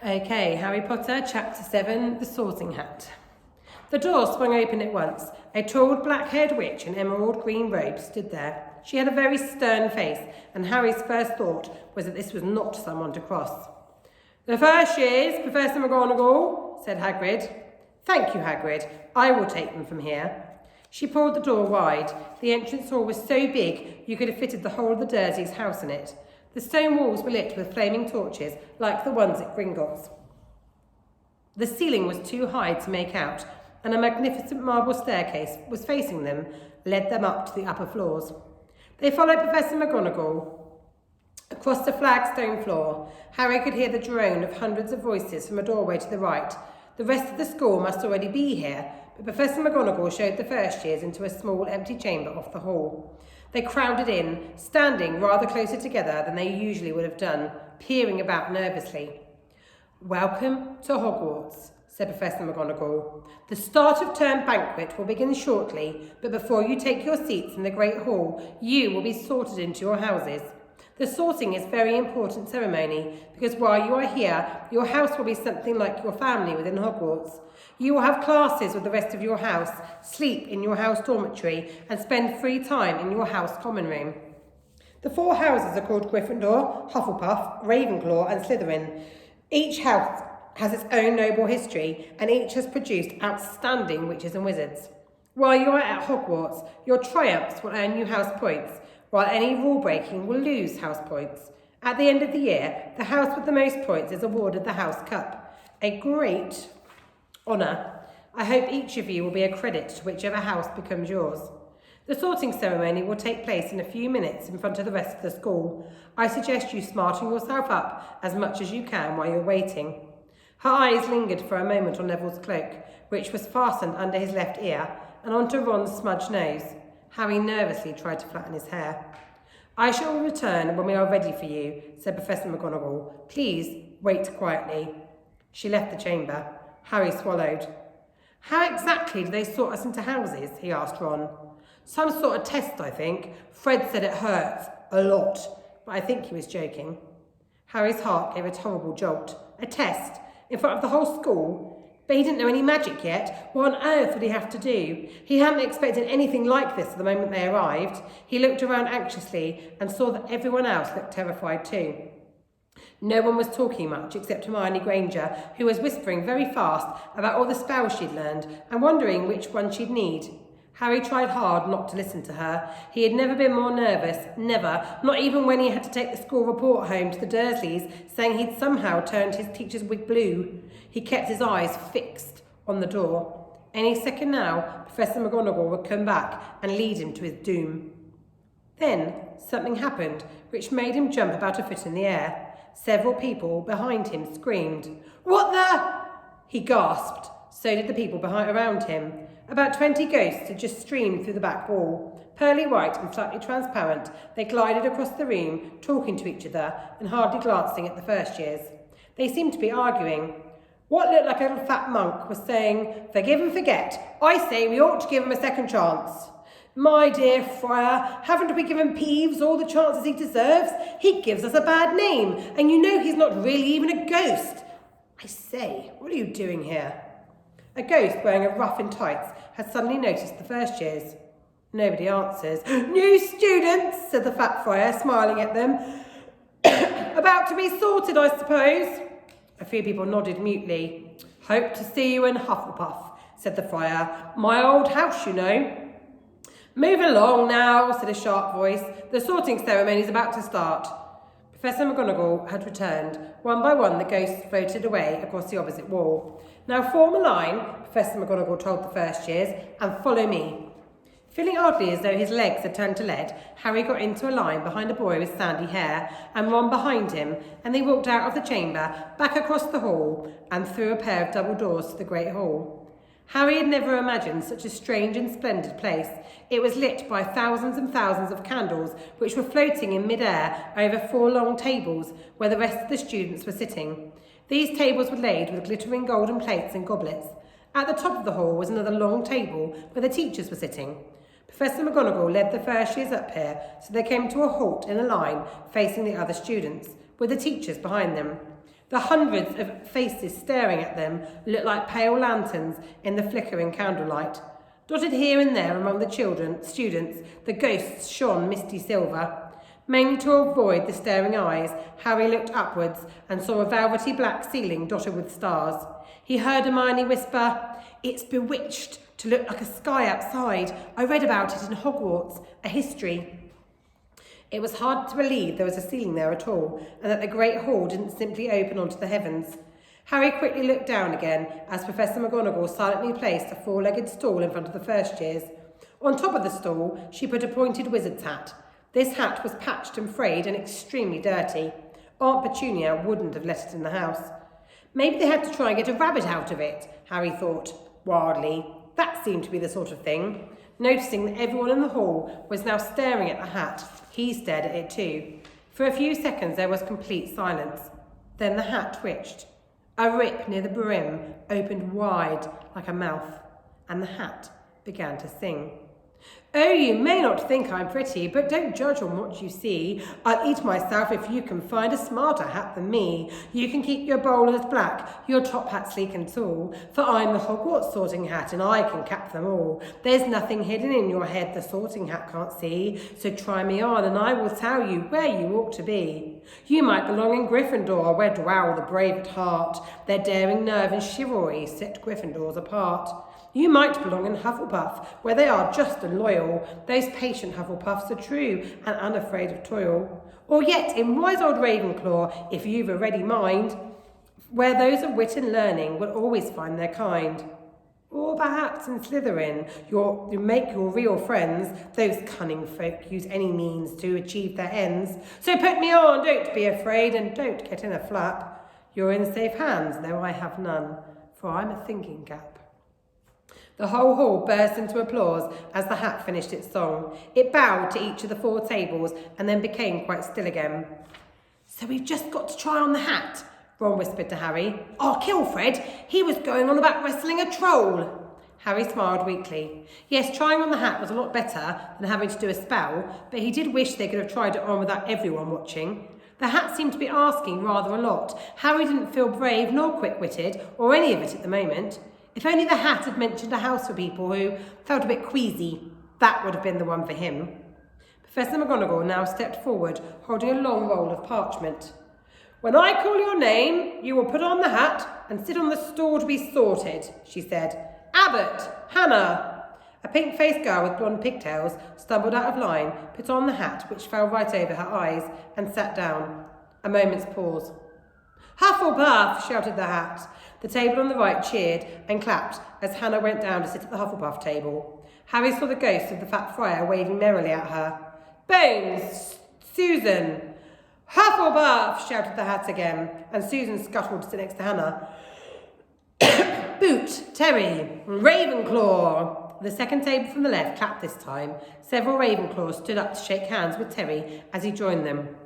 Okay, Harry Potter, Chapter 7, The Sorting Hat. The door swung open at once. A tall, black-haired witch in emerald green robe stood there. She had a very stern face, and Harry's first thought was that this was not someone to cross. "The first years, Professor McGonagall," said Hagrid. "Thank you, Hagrid. I will take them from here." She pulled the door wide. The entrance hall was so big you could have fitted the whole of the Dursleys' house in it. The stone walls were lit with flaming torches, like the ones at Gringotts. The ceiling was too high to make out, and a magnificent marble staircase was facing them, led them up to the upper floors. They followed Professor McGonagall across the flagstone floor. Harry could hear the drone of hundreds of voices from a doorway to the right. The rest of the school must already be here, but Professor McGonagall showed the first years into a small empty chamber off the hall. They crowded in, standing rather closer together than they usually would have done, peering about nervously. "Welcome to Hogwarts," said Professor McGonagall. "The start of term banquet will begin shortly, but before you take your seats in the Great Hall, you will be sorted into your houses. The sorting is a very important ceremony, because while you are here, your house will be something like your family within Hogwarts. You will have classes with the rest of your house, sleep in your house dormitory, and spend free time in your house common room. The 4 houses are called Gryffindor, Hufflepuff, Ravenclaw, and Slytherin. Each house has its own noble history, and each has produced outstanding witches and wizards. While you are at Hogwarts, your triumphs will earn you house points, while any rule breaking will lose house points. At the end of the year, the house with the most points is awarded the House Cup, a great honour. I hope each of you will be a credit to whichever house becomes yours. The sorting ceremony will take place in a few minutes in front of the rest of the school. I suggest you smarten yourself up as much as you can while you're waiting." Her eyes lingered for a moment on Neville's cloak, which was fastened under his left ear, and onto Ron's smudged nose. Harry nervously tried to flatten his hair. "I shall return when we are ready for you," said Professor McGonagall. "Please wait quietly." She left the chamber. Harry swallowed. "How exactly do they sort us into houses?" he asked Ron. "Some sort of test, I think. Fred said it hurts a lot, but I think he was joking." Harry's heart gave a horrible jolt. A test? In front of the whole school? But he didn't know any magic yet. What on earth would he have to do? He hadn't expected anything like this the moment they arrived. He looked around anxiously and saw that everyone else looked terrified too. No one was talking much except Hermione Granger, who was whispering very fast about all the spells she'd learned and wondering which one she'd need. Harry tried hard not to listen to her. He had never been more nervous, never, not even when he had to take the school report home to the Dursleys, saying he'd somehow turned his teacher's wig blue. He kept his eyes fixed on the door. Any second now, Professor McGonagall would come back and lead him to his doom. Then something happened which made him jump about a foot in the air. Several people behind him screamed. "What the?" he gasped. So did the people around him. About 20 ghosts had just streamed through the back wall. Pearly white and slightly transparent, they glided across the room, talking to each other and hardly glancing at the first years. They seemed to be arguing. What looked like a little fat monk was saying, "Forgive and forget. I say we ought to give him a second chance." "My dear Friar, haven't we given Peeves all the chances he deserves? He gives us a bad name, and you know he's not really even a ghost." "I say, what are you doing here?" A ghost wearing a ruff and tights had suddenly noticed the first years. Nobody answers. "New students," said the fat friar, smiling at them. "About to be sorted, I suppose?" A few people nodded mutely. "Hope to see you in Hufflepuff," said the friar. "My old house, you know." "Move along now," said a sharp voice. "The sorting ceremony is about to start." Professor McGonagall had returned. One by one, the ghosts floated away across the opposite wall. "Now form a line," Professor McGonagall told the first years, "and follow me." Feeling oddly as though his legs had turned to lead, Harry got into a line behind a boy with sandy hair, and Ron behind him, and they walked out of the chamber, back across the hall, and through a pair of double doors to the Great Hall. Harry had never imagined such a strange and splendid place. It was lit by thousands and thousands of candles, which were floating in mid-air over 4 long tables where the rest of the students were sitting. These tables were laid with glittering golden plates and goblets. At the top of the hall was another long table where the teachers were sitting. Professor McGonagall led the first years up here, so they came to a halt in a line facing the other students, with the teachers behind them. The hundreds of faces staring at them looked like pale lanterns in the flickering candlelight. Dotted here and there among the students, the ghosts shone misty silver. Mainly to avoid the staring eyes, Harry looked upwards and saw a velvety black ceiling dotted with stars. He heard Hermione whisper, "It's bewitched to look like a sky outside. I read about it in Hogwarts, a history." It was hard to believe there was a ceiling there at all, and that the great hall didn't simply open onto the heavens. Harry quickly looked down again as Professor McGonagall silently placed a four-legged stool in front of the first years. On top of the stool, she put a pointed wizard's hat. This hat was patched and frayed and extremely dirty. Aunt Petunia wouldn't have let it in the house. Maybe they had to try and get a rabbit out of it, Harry thought, wildly. That seemed to be the sort of thing. Noticing that everyone in the hall was now staring at the hat, he stared at it too. For a few seconds there was complete silence. Then the hat twitched. A rip near the brim opened wide like a mouth, and the hat began to sing. "Oh, you may not think I'm pretty, but don't judge on what you see. I'll eat myself if you can find a smarter hat than me. You can keep your bowlers black, your top hat sleek and tall, for I'm the Hogwarts sorting hat and I can cap them all. There's nothing hidden in your head the sorting hat can't see, so try me on and I will tell you where you ought to be. You might belong in Gryffindor, where dwell the brave at heart. Their daring nerve and chivalry set Gryffindors apart. You might belong in Hufflepuff, where they are just and loyal. Those patient Hufflepuffs are true and unafraid of toil. Or yet in wise old Ravenclaw, if you've a ready mind, where those of wit and learning will always find their kind. Or perhaps in Slytherin, you make your real friends. Those cunning folk use any means to achieve their ends. So put me on, don't be afraid, and don't get in a flap. You're in safe hands, though I have none, for I'm a thinking cap." The whole hall burst into applause as the hat finished its song. It bowed to each of the four tables and then became quite still again. "So we've just got to try on the hat," Ron whispered to Harry. "I'll kill Fred. He was going on about wrestling a troll." Harry smiled weakly. Yes, trying on the hat was a lot better than having to do a spell, but he did wish they could have tried it on without everyone watching. The hat seemed to be asking rather a lot. Harry didn't feel brave nor quick-witted, or any of it at the moment. If only the hat had mentioned a house for people who felt a bit queasy, that would have been the one for him. Professor McGonagall now stepped forward, holding a long roll of parchment. "When I call your name, you will put on the hat and sit on the stool to be sorted," she said. "Abbott, Hannah." A pink-faced girl with blonde pigtails stumbled out of line, put on the hat, which fell right over her eyes, and sat down. A moment's pause. "Hufflepuff!" shouted the hat. The table on the right cheered and clapped as Hannah went down to sit at the Hufflepuff table. Harry saw the ghost of the fat friar waving merrily at her. "Bones! Susan!" "Hufflepuff!" shouted the hat again, and Susan scuttled to sit next to Hannah. "Boot! Terry! Ravenclaw!" The second table from the left clapped this time. Several Ravenclaws stood up to shake hands with Terry as he joined them.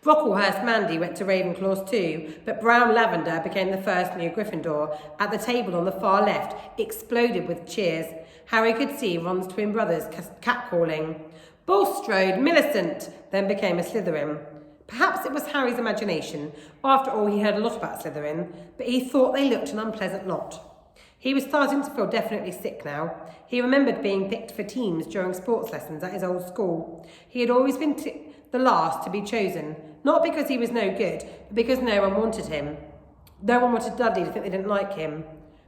Brocklehurst Mandy went to Ravenclaws too, but Brown Lavender became the first new Gryffindor. At the table on the far left, exploded with cheers. Harry could see Ron's twin brothers catcalling. Bulstrode Millicent then became a Slytherin. Perhaps it was Harry's imagination. After all, he heard a lot about Slytherin, but he thought they looked an unpleasant lot. He was starting to feel definitely sick now. He remembered being picked for teams during sports lessons at his old school. He had always been the last to be chosen, not because he was no good, but because no one wanted him. No one wanted Dudley to think they didn't like him.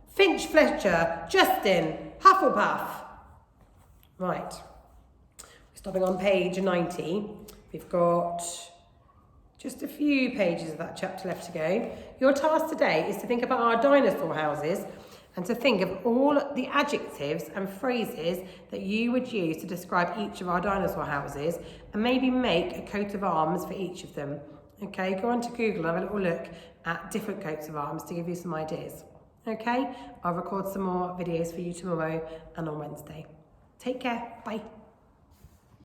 Finch Fletcher, Justin, Hufflepuff. Right. We're stopping on page 90. We've got just a few pages of that chapter left to go. Your task today is to think about our dinosaur houses and to think of all the adjectives and phrases that you would use to describe each of our dinosaur houses and maybe make a coat of arms for each of them. Okay, go on to Google and have a little look at different coats of arms to give you some ideas. Okay, I'll record some more videos for you tomorrow and on Wednesday. Take care, bye.